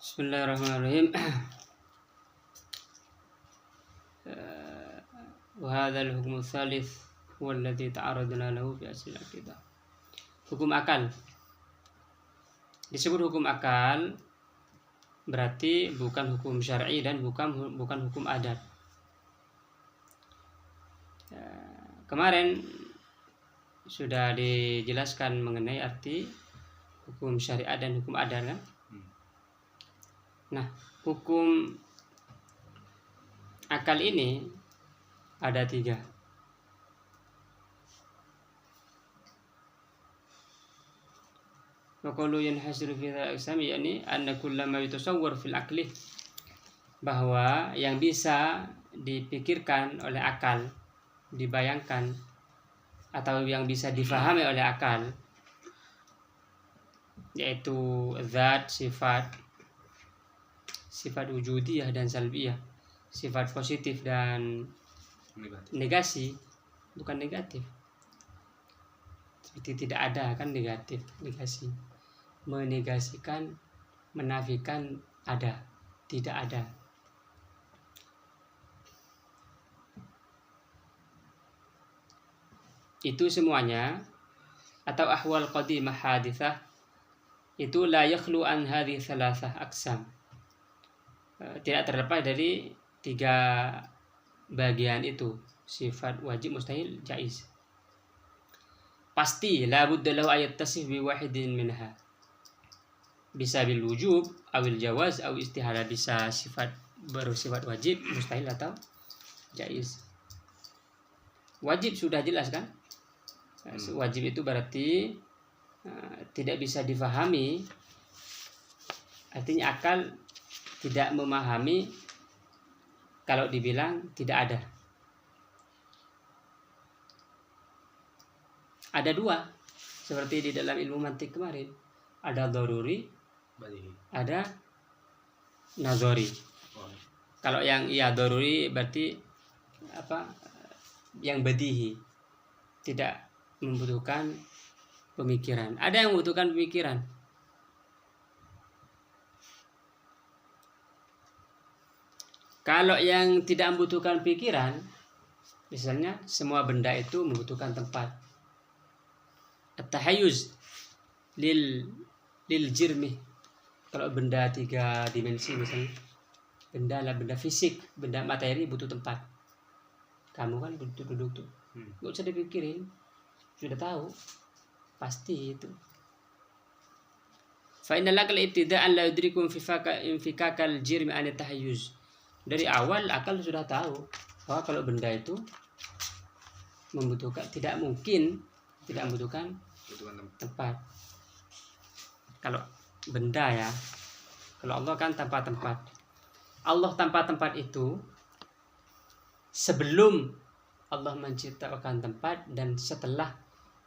Bismillahirrahmanirrahim. وهذا الحكم الثالث هو الذي تعرضنا له في أصل العقيدة. Hukum akal. Disebut hukum akal berarti bukan hukum syar'i dan bukan hukum adat. Kemarin sudah dijelaskan mengenai arti hukum syariat dan hukum adat kan? Nah, hukum akal ini ada 3. Waqalu yanhasiru fi al-aqsam, yakni anna kullama yutasawwar fil aqli, bahwa yang bisa dipikirkan oleh akal, dibayangkan atau yang bisa difahami oleh akal, yaitu zat, sifat wujudiyah dan salbiyah, sifat positif dan negasi, bukan negatif. Seperti tidak ada kan, negatif, negasi, menegasikan, menafikan ada, tidak ada. Itu semuanya atau ahwal qadimah hadithah itu la yakhlu an hadhihi thalathah aqsam, tidak terlepas dari 3 bagian itu, sifat, wajib, mustahil, jaiz. Pasti la budda lahu ayat tasif bi wahidin minha, bisa bil wujub awil jawaz aw istihala, bisa sifat bersifat wajib, mustahil atau jaiz. Wajib sudah jelas kan? Wajib itu berarti tidak bisa difahami, artinya akal tidak memahami kalau dibilang tidak ada. Ada 2, seperti di dalam ilmu mantik kemarin, ada daruri, ada nazari. Kalau yang daruri berarti apa? Yang badihi, tidak membutuhkan pemikiran. Ada yang membutuhkan pemikiran. Kalau yang tidak membutuhkan pikiran, misalnya semua benda itu membutuhkan tempat. At-tahayyuz lil jirmi. Kalau benda 3 dimensi misalnya, benda fisik, benda materi butuh tempat. Kamu kan duduk tuh, nggak usah dipikirin, sudah tahu, pasti itu. Fa innal aqla ibtida'an la yudriku infikakal jirmi an at-tahayyuz. Dari awal akal sudah tahu bahwa kalau benda itu membutuhkan, tidak mungkin tidak membutuhkan tempat. Kalau benda ya, kalau Allah kan tanpa tempat. Allah tanpa tempat itu sebelum Allah menciptakan tempat dan setelah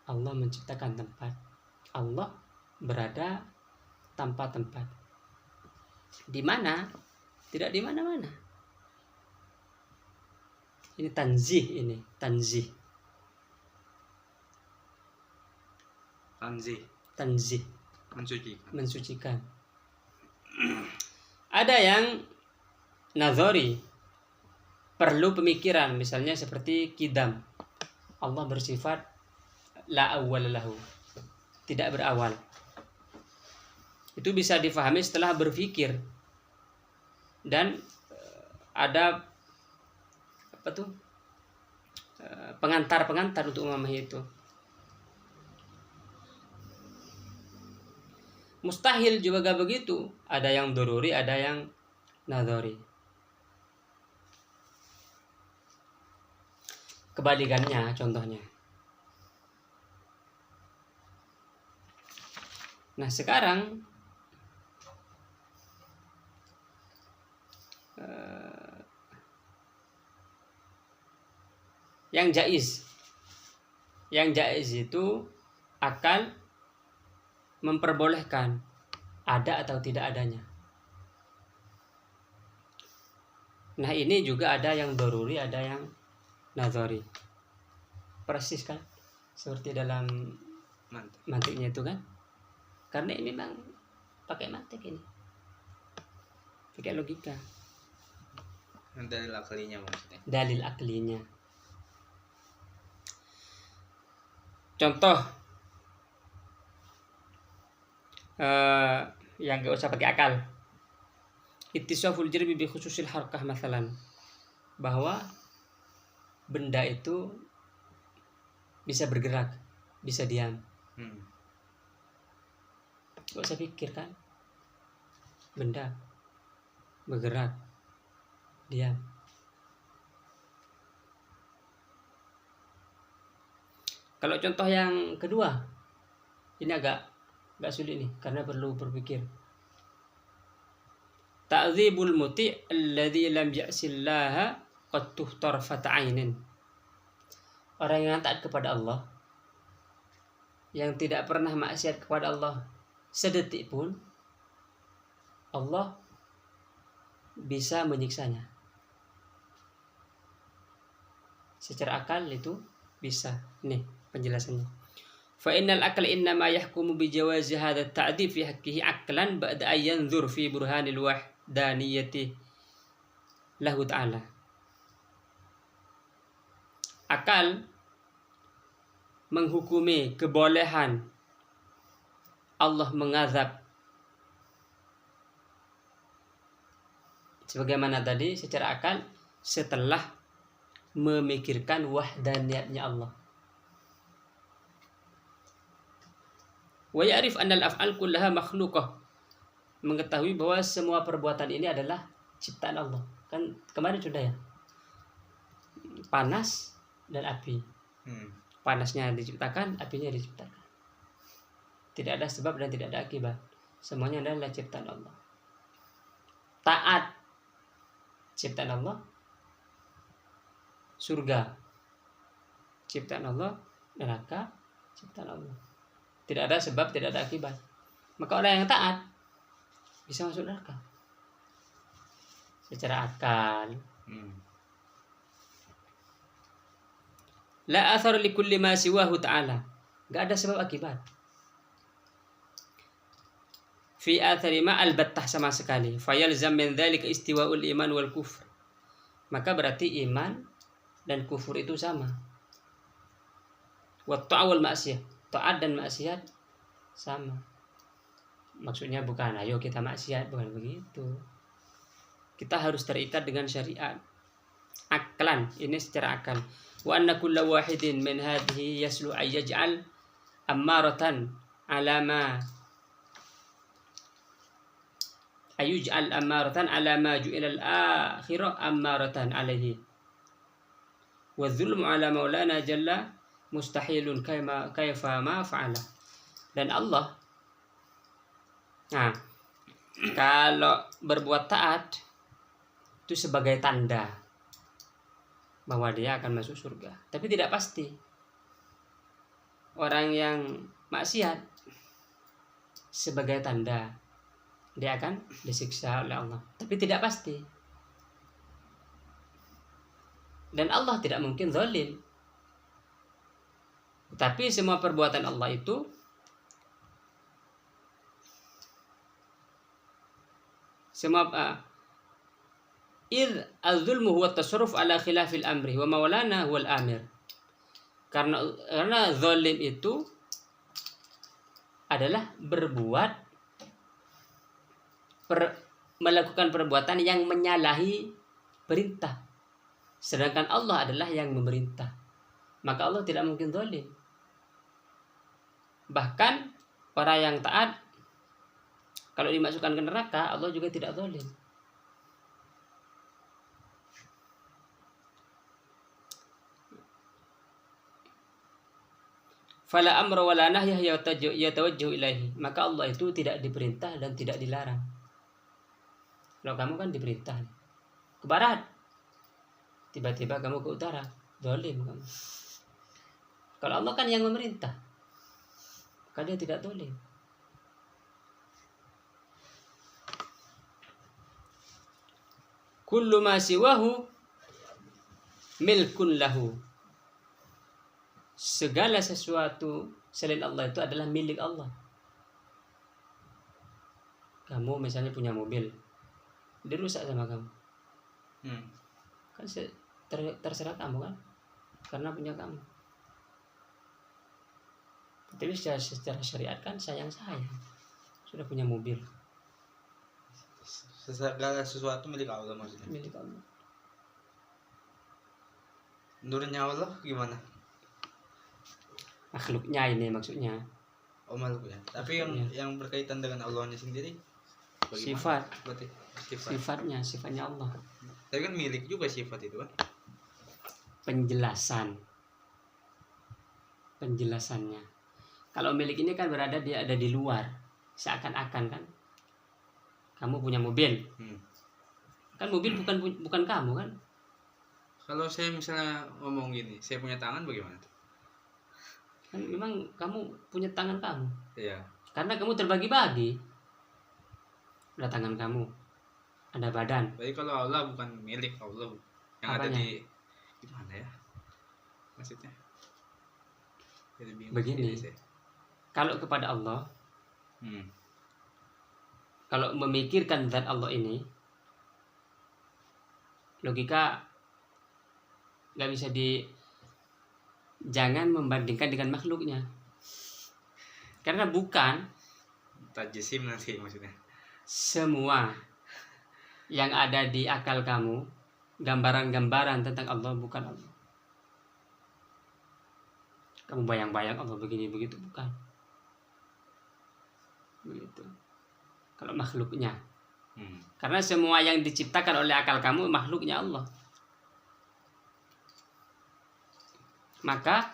Allah menciptakan tempat. Allah berada tanpa tempat. Di mana? Tidak di mana-mana. Ini tanzih, tanzih, mensucikan. Ada yang nazari, perlu pemikiran, misalnya seperti qidam. Allah bersifat la awwal lahu, tidak berawal. Itu bisa difahami setelah berpikir. Dan ada pengantar untuk memahami itu. Mustahil juga begitu, ada yang daruri, ada yang nazari. Kebalikannya contohnya. Nah, sekarang yang jaiz itu akal memperbolehkan ada atau tidak adanya. Nah, ini juga ada yang daruri, ada yang nazari. Persis kan seperti dalam mantiknya itu kan, karena ini memang pakai mantik ini. pakai logika. Dalil aklinya maksudnya. Dalil aklinya. Contoh yang gak usah pakai akal. Ittisaful jirbi bi khususil harkah masalan, bahwa benda itu bisa bergerak, bisa diam. Gak usah pikir kan, benda bergerak, diam. Kalau contoh yang kedua, ini agak sulit nih, karena perlu berpikir. Ta'dzibul muti' alladhi lam ya'sillaha qad tuhtar fata'ainin. Orang yang taat kepada Allah, yang tidak pernah maksiat kepada Allah sedetik pun, Allah bisa menyiksanya. Secara akal itu bisa. Nih penjelasannya. Fa innal aql innama yahkumu bi jawazi hadha at-ta'dib fi haqqihi aqlan ba'da an yanzur fi burhanil wahdaniyati lahu ta'ala. Akal menghukumi kebolehan Allah mengazab sebagaimana tadi secara akal setelah memikirkan wahdaniyatnya Allah. Wa ya'rif anna al-af'al kullaha makhluqah, mengetahui bahwa semua perbuatan ini adalah ciptaan Allah. Kan kemarin sudah ya, panas dan api. Panasnya diciptakan, apinya diciptakan. Tidak ada sebab dan tidak ada akibat. Semuanya adalah ciptaan Allah. Taat, ciptaan Allah. Surga, ciptaan Allah. Neraka, ciptaan Allah. Tidak ada sebab, tidak ada akibat. Maka orang yang taat bisa masuk neraka secara akal. La athar li kulli ma siwahu ta'ala. Gak ada sebab akibat. Fi athari ma albattah sama sekali. Fayalzam min dzalika istiwa'ul iman wal kufr. Maka berarti iman dan kufur itu sama. Wa ta'awul ma'siyah. Taat dan maksiat sama. Maksudnya bukan ayo kita maksiat, bukan begitu. Kita harus terikat dengan syariat. Aklan, ini secara akal. Wa anna kulla wahidin min hadhihi yaslu ay yaj'al ammaratan ala ma ayuj'al ammaratan ala ma ju'ila al-akhirah ammaratan alaihi. Wa dzulmu ala maulana jalla mustahilun kaifa ma fa'ala. Dan Allah, nah, kalau berbuat taat itu sebagai tanda bahwa dia akan masuk surga, tapi tidak pasti. Orang yang maksiat sebagai tanda dia akan disiksa oleh Allah, tapi tidak pasti. Dan Allah tidak mungkin zalim. Tapi semua perbuatan Allah itu semua id az-zulmu huwa at-tasarruf ala khilafil amri wa maulana huwal amir. Karena zalim itu adalah berbuat melakukan perbuatan yang menyalahi perintah. Sedangkan Allah adalah yang memerintah. Maka Allah tidak mungkin zalim. Bahkan orang yang taat kalau dimasukkan ke neraka, Allah juga tidak zalim. Fala amra wala nahyah yatawajjahu ilaihi. Maka Allah itu tidak diperintah dan tidak dilarang. Kalau kamu kan diperintah ke barat, tiba-tiba kamu ke utara, zalim kamu. Kalau Allah kan yang memerintah, maka dia tidak zalim. Kullu ma siwahu milkun lahu. Segala sesuatu selain Allah itu adalah milik Allah. Kamu misalnya punya mobil, dirusak sama kamu. Kan terserah kamu kan, karena punya kamu. Tapi secara syariat kan sayang, sudah punya mobil. Segala sesuatu milik Allah maksudnya. Milik Allah. Menurutnya Allah gimana? Makhluknya ini maksudnya. Oh, makhluknya. Tapi yang berkaitan dengan Allahnya sendiri bagaimana? Berarti Sifatnya Allah. Tapi kan milik juga sifat itu kan. Penjelasannya. Kalau milik ini kan berada dia ada di luar, seakan-akan kan. Kamu punya mobil. Kan mobil bukan kamu kan? Kalau saya misalnya ngomong gini, saya punya tangan bagaimana tuh? Kan memang kamu punya tangan kamu. Iya. Karena kamu terbagi-bagi. Ada tangan kamu, ada badan. Jadi kalau Allah bukan milik Allah, yang apanya? ada di gimana ya? Maksudnya? Begini. Kalau kepada Allah, kalau memikirkan zat Allah ini, logika nggak bisa jangan membandingkan dengan makhluknya, karena bukan tajisim nanti maksudnya. Semua yang ada di akal kamu, gambaran-gambaran tentang Allah, bukan Allah. Kamu bayang-bayang Allah begini begitu, bukan. Begitu. Kalau makhluknya, karena semua yang diciptakan oleh akal kamu makhluknya Allah. Maka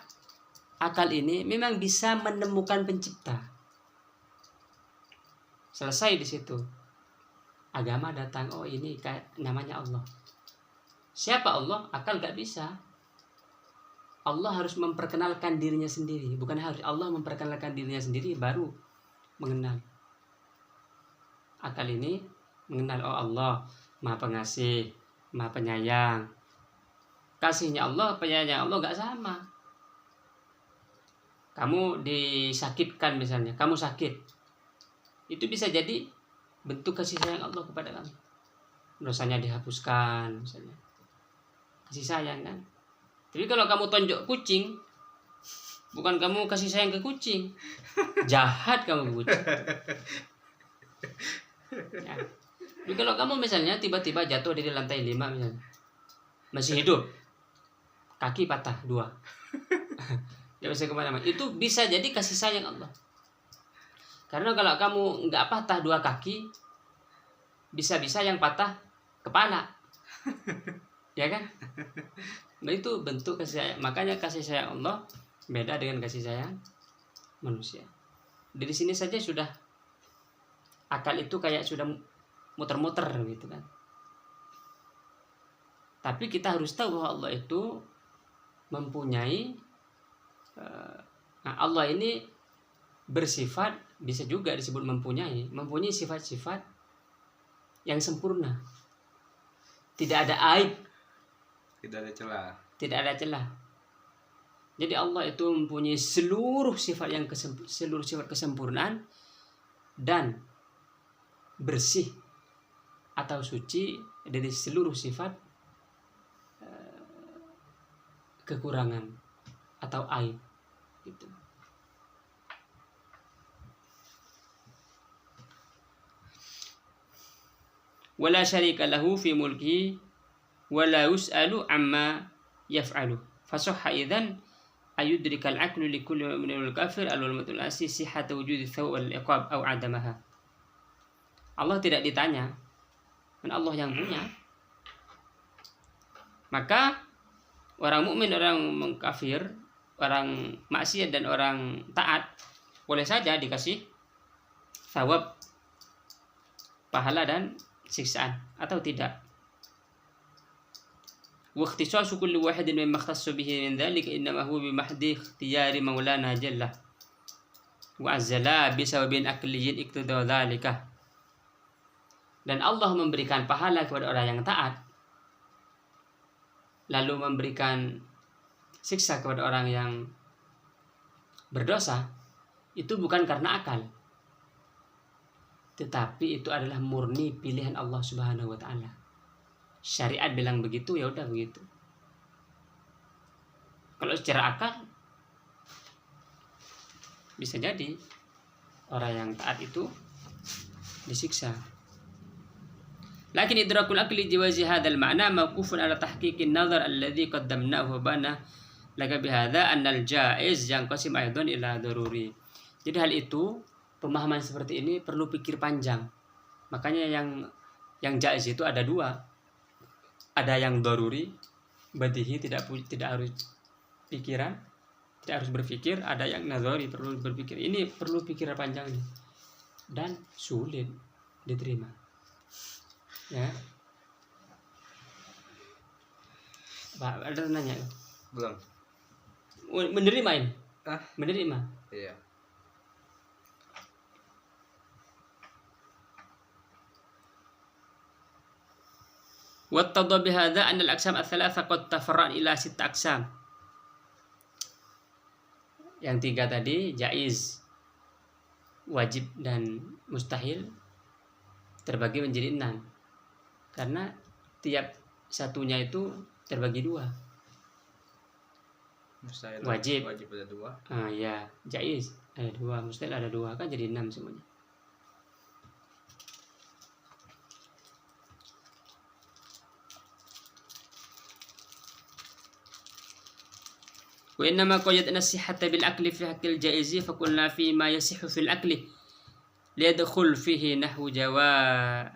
akal ini memang bisa menemukan pencipta. Selesai di situ. Agama datang, oh ini namanya Allah. Siapa Allah? Akal gak bisa. Allah harus memperkenalkan dirinya sendiri. Bukan harus, Allah memperkenalkan dirinya sendiri baru mengenal. Akal ini mengenal, oh Allah Maha Pengasih, Maha Penyayang. Kasihnya Allah, penyayangnya Allah gak sama. Kamu disakitkan misalnya, kamu sakit, itu bisa jadi bentuk kasih sayang Allah kepada kamu. Dosanya dihapuskan misalnya, kasih sayang kan. Tapi kalau kamu tonjok kucing, bukan kamu kasih sayang ke kucing, jahat kamu ke kucing ya. Tapi kalau kamu misalnya tiba-tiba jatuh dari lantai 5 misalnya, masih hidup, kaki patah 2 ya bisa kemana-mana, itu bisa jadi kasih sayang Allah. Karena kalau kamu nggak patah 2 kaki, bisa-bisa yang patah kepala ya kan. Nah itu bentuk kasih sayang. Makanya kasih sayang Allah beda dengan kasih sayang manusia. Dari sini saja sudah akal itu kayak sudah muter-muter gitu kan. Tapi kita harus tahu bahwa Allah itu mempunyai Allah ini bersifat, bisa juga disebut mempunyai sifat-sifat yang sempurna. Tidak ada aib, tidak ada celah. Jadi Allah itu mempunyai seluruh sifat kesempurnaan dan bersih atau suci dari seluruh sifat kekurangan atau aib gitu. Wala syarika lahu fi mulkihi wala yus'alu amma yaf'alu. Fasahha idzan ayudrikal aqlu likulli mu'minin kafir al-ulmatul asli sihhat wujudi thaw wal iqab aw adamaha. Allah tidak ditanya, dan Allah yang punya. Maka orang mukmin, orang kafir, orang maksiat dan orang taat boleh saja dikasih thawab, pahala dan siksaan atau tidak. Wa ikhtisasu kulli wahidin mimma ikhtassa bihi min dzalika innama huwa bi mahdi ikhtiyari maulana jalla wa azzala bi sababin aqliyyin iqtada dzalika. Dan Allah memberikan pahala kepada orang yang taat, lalu memberikan siksa kepada orang yang berdosa, itu bukan karena akal, tetapi itu adalah murni pilihan Allah Subhanahu wa taala. Syariat bilang begitu, ya udah begitu. Kalau secara akal bisa jadi orang yang taat itu disiksa. Lakin idrakul akli jawazi hadzal ma'na mawqufun ala tahqiqin nazar alladhi qaddamnahu wa bana laka bihadza annal jaiz yanqasim aidan ila daruri. Jadi hal itu, pemahaman seperti ini perlu pikir panjang. Makanya yang jaiz itu ada dua. Ada yang daruri, badihi, tidak harus pikiran, tidak harus berpikir. Ada yang nazari, perlu berpikir. Ini perlu pikiran panjang dan sulit diterima. Ya. Pak, ada nanya? Belum. Menerima ini? Ah? Menerima? Iya. Wattadha bihadza anna al-aqsam ats-tsalatsa qad tafarra'at ila 6 aqsam. Yang 3 tadi jaiz, wajib dan mustahil terbagi menjadi 6. Karena tiap satunya itu terbagi 2. Mustahil Wajib ada 2. Ya, jaiz ada 2, mustahil ada 2, kan jadi 6 semuanya. Wa innama qayyadna as-sihhata bil akli fi haqqil jaizi fa qulna fi ma yasihhu fil akli liyadkhul fihi nahwu jawazil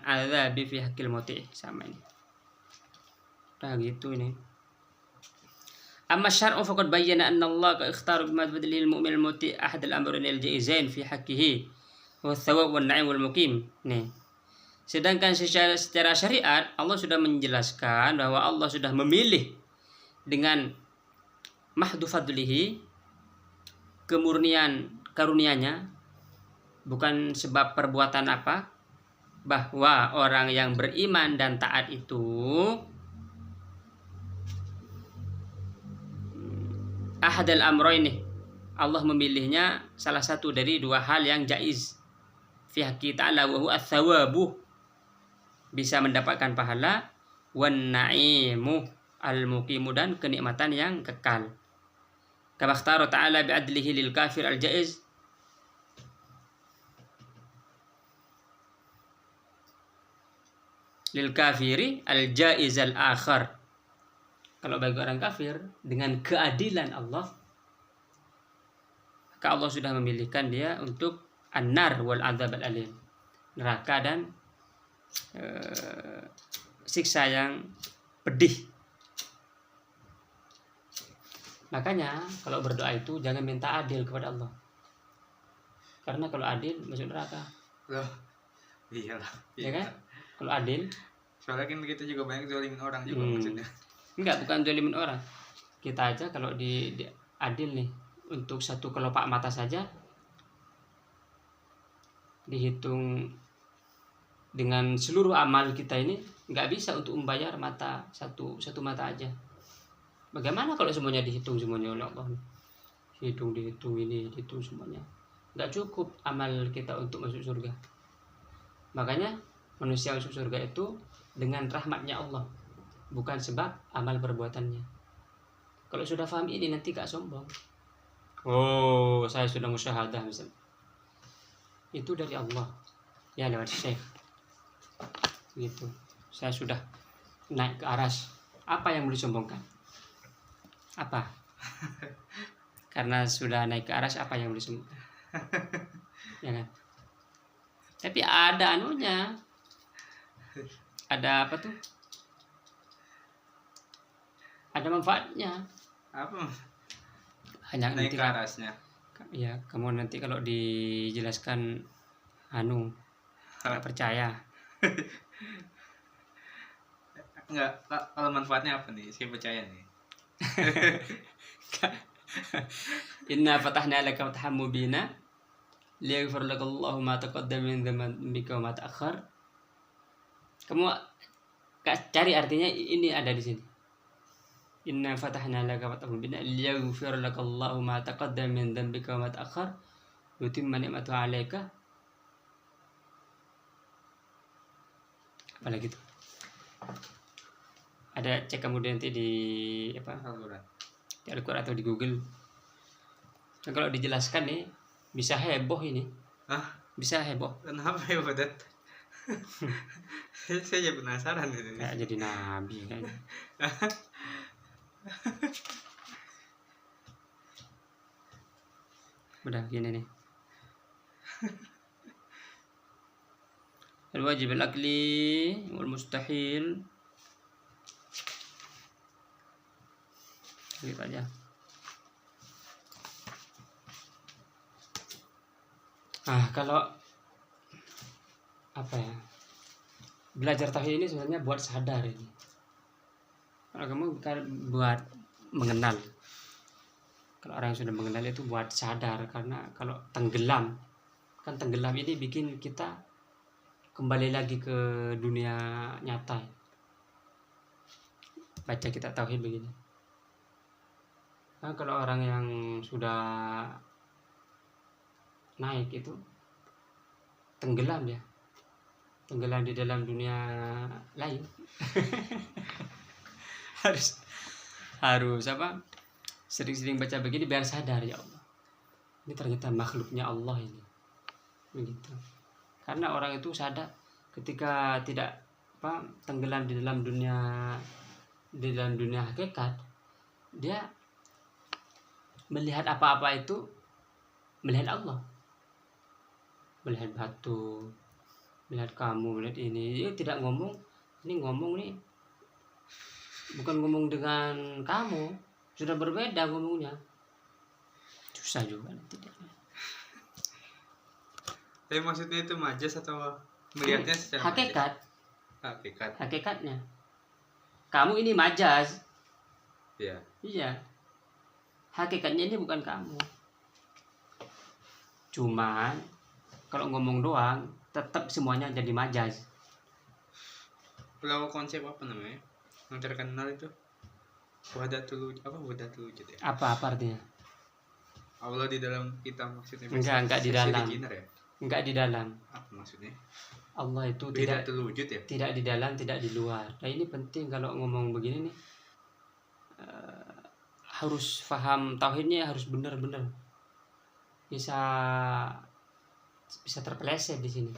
adzabi fi haqqil muti'. Sama ini. Nah gitu ini. Amma syar'u faqad bayyana anna Allah ikhtaru bima badalil mu'min al-muti' ahad al-amrayn al-jaizain fi haqqihi wa thawab wan na'im wal muqim. Nih. Sedangkan secara syariat Allah sudah menjelaskan bahwa Allah sudah memilih dengan mahdu fadlihi, kemurnian karunia-Nya, bukan sebab perbuatan apa, bahwa orang yang beriman dan taat itu ahadal amroini, Allah memilihnya salah satu dari 2 hal yang jaiz fi haqqi ta'ala wa huwa ats-tsawabu, bisa mendapatkan pahala, wan na'imu al-muqimu, dan kenikmatan yang kekal. Kama ikhtara ta'ala bi'adlihi lil kafir al-jaiz lil kafiri al-jaiz al-akhar. Kalau bagi orang kafir, dengan keadilan Allah, maka Allah sudah memilihkan dia untuk an-nar wal adzab al-alim, neraka dan siksa yang pedih. Makanya kalau berdoa itu jangan minta adil kepada Allah. Karena kalau adil masuk neraka. Loh. Iyalah. Ya kan? Kalau adil. Soalnya kan kita juga banyak zalimin orang juga maksudnya. Enggak, bukan zalimin orang. Kita aja kalau di adil nih, untuk 1 kelopak mata saja dihitung dengan seluruh amal kita ini, nggak bisa untuk membayar mata satu mata aja. Bagaimana kalau semuanya dihitung semuanya oleh Allah? Dihitung ini, dihitung semuanya. Nggak cukup amal kita untuk masuk surga. Makanya manusia masuk surga itu dengan rahmatnya Allah, bukan sebab amal perbuatannya. Kalau sudah paham ini nanti gak sombong. Oh, saya sudah musyahadah misalnya. Itu dari Allah. Ya lewat syekh. Gitu. Saya sudah naik ke aras. Apa yang mau disombongkan? Apa? Karena sudah naik ke aras, apa yang mau disombongkan? Ya kan? Tapi ada anunya. Ada apa tuh? Ada manfaatnya. Apa? Hanya naik nanti ke arasnya. Ya, kamu nanti kalau dijelaskan nggak percaya. Enggak, kalau manfaatnya apa nih? Saya percaya nih. Inna fatahna laka fathan mubina liyaghfir laka Allahu ma taqaddama min dhanbika wa ma ta'akhkhar. Kamu cari artinya, ini ada di sini. Inna fatahna laka fathan mubina liyaghfir laka Allahu ma taqaddama min dhanbika wa ma ta'akhkhar wa yutimma ni'matahu 'alaika apalagi itu ada, cek kemudian nanti di apa, Al-Quran. di Al-Quran atau di Google. Dan kalau dijelaskan nih bisa heboh ini, bisa heboh. Kenapa ya Badat? Saya jadi penasaran ini. Kayak jadi nabi kayaknya. Udah gini nih. Al-wajib al-akli wal mustahil. Gitu aja. Kalau apa ya, belajar tauhid ini sebenarnya buat sadar ini. Kalau kamu bukan buat mengenal. Kalau orang yang sudah mengenal itu buat sadar, karena kalau tenggelam, kan tenggelam ini bikin kita kembali lagi ke dunia nyata. Baca kitab tauhid begini. Nah, kalau orang yang sudah naik itu tenggelam dia, tenggelam di dalam dunia lain. harus apa, sering-sering baca begini biar sadar, ya Allah, ini ternyata makhluknya Allah ini, begitu. Karena orang itu sadar ketika tidak apa, tenggelam di dalam dunia hakikat, dia melihat apa-apa itu melihat Allah, melihat batu, melihat kamu, melihat ini. Dia tidak ngomong, ini ngomong nih bukan ngomong dengan kamu, sudah berbeda ngomongnya. Susah juga nanti dia. Tapi maksudnya itu majas atau melihatnya secara hakikat? Hakikat. Hakikatnya. Kamu ini majas. Iya. Iya. Hakikatnya ini bukan kamu. Cuman kalau ngomong doang tetap semuanya jadi majas. Kalau konsep apa namanya? Yang terkenal itu wahdatul wujud ya? Apa artinya? Allah di dalam kita maksudnya. Enggak di dalam. Ya? Enggak di dalam. Apa maksudnya? Allah itu wahdatul wujud ya? Tidak di dalam, tidak di luar. Nah, ini penting kalau ngomong begini nih. Harus paham tauhidnya, harus benar-benar. Bisa terpeleset di sini.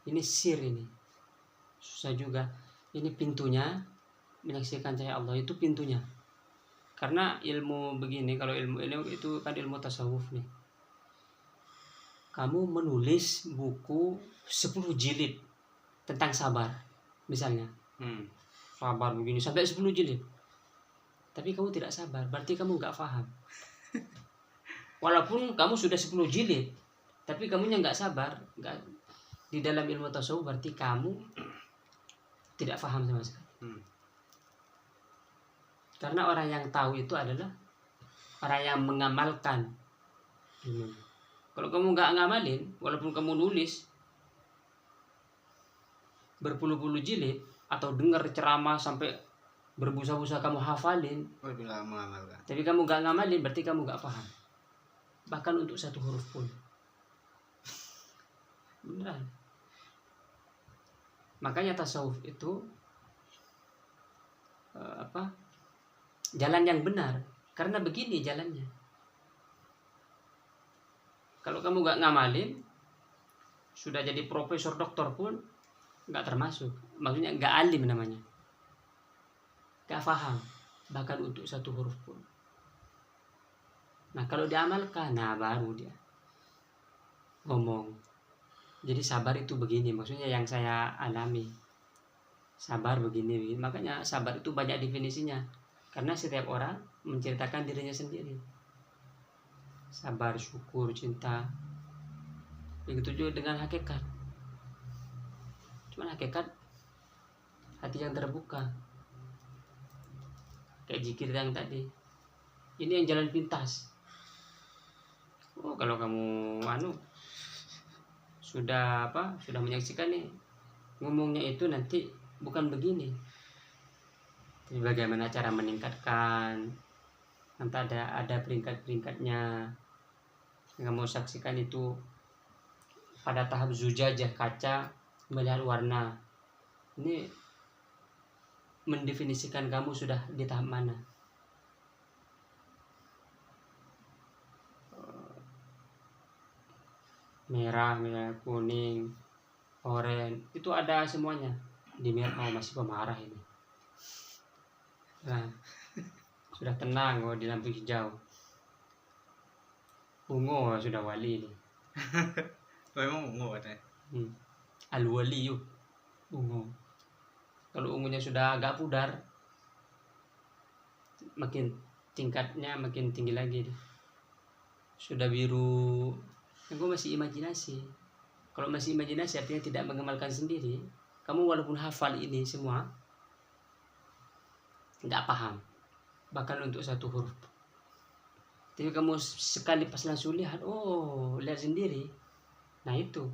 Ini sir ini. Susah juga. Ini pintunya, menyaksikan cahaya Allah itu pintunya. Karena ilmu begini, kalau ilmu itu kan ilmu tasawuf nih. Kamu menulis buku 10 jilid tentang sabar misalnya. Sabar begini sampai 10 jilid. Tapi kamu tidak sabar, berarti kamu nggak paham. Walaupun kamu sudah 10 jilid, tapi kamunya nggak sabar, nggak di dalam ilmu tasawuf, berarti kamu tidak paham sama sekali. Karena orang yang tahu itu adalah orang yang mengamalkan. Kalau kamu nggak ngamalin, walaupun kamu nulis berpuluh-puluh jilid atau dengar ceramah sampai berbusa-busa kamu hafalin, tapi kamu nggak ngamalin, berarti kamu nggak paham. Bahkan untuk satu huruf pun. Beneran. Makanya tasawuf itu jalan yang benar, karena begini jalannya. Kalau kamu nggak ngamalin, sudah jadi profesor doktor pun nggak termasuk. Maksudnya nggak alim namanya, nggak paham bahkan untuk satu huruf pun. Nah kalau diamalkan, nah baru dia ngomong. Jadi sabar itu begini, maksudnya yang saya alami. Sabar begini. Makanya sabar itu banyak definisinya, karena setiap orang menceritakan dirinya sendiri. Sabar, syukur, cinta. Begitu juga dengan hakikat. Cuman hakikat hati yang terbuka. Kayak zikir yang tadi. Ini yang jalan pintas. Oh, kalau kamu sudah menyaksikan nih, ngomongnya itu nanti bukan begini. Tapi bagaimana cara meningkatkan? Nanti ada peringkat-peringkatnya. Yang kamu saksikan itu pada tahap zujajah, kaca, melihat warna. Ini mendefinisikan kamu sudah di tahap mana. Merah, kuning, oranye, itu ada semuanya. Di merah masih pemarah ini. Nah, sudah tenang di lampu hijau. Ungu sudah wali ini. Memang ungu katanya. Al-wali yuk. Ungu. Kalau ungunya sudah agak pudar, makin tingkatnya makin tinggi lagi. Sudah biru, gue masih imajinasi. Kalau masih imajinasi artinya tidak mengemalkan sendiri. Kamu walaupun hafal ini semua, nggak paham, bahkan untuk satu huruf. Tapi kamu sekali pas langsung lihat, lihat sendiri. Nah itu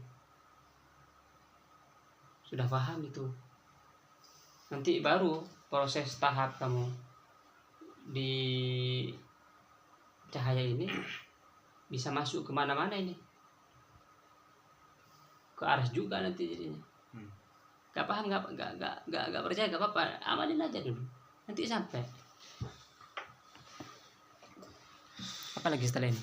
sudah paham itu. Nanti baru proses tahap kamu di cahaya ini bisa masuk kemana-mana ini. Ke arah juga nanti jadinya. Gak paham, gak percaya, gak apa-apa, amalin aja dulu. Nanti sampai. Apa lagi setelah ini?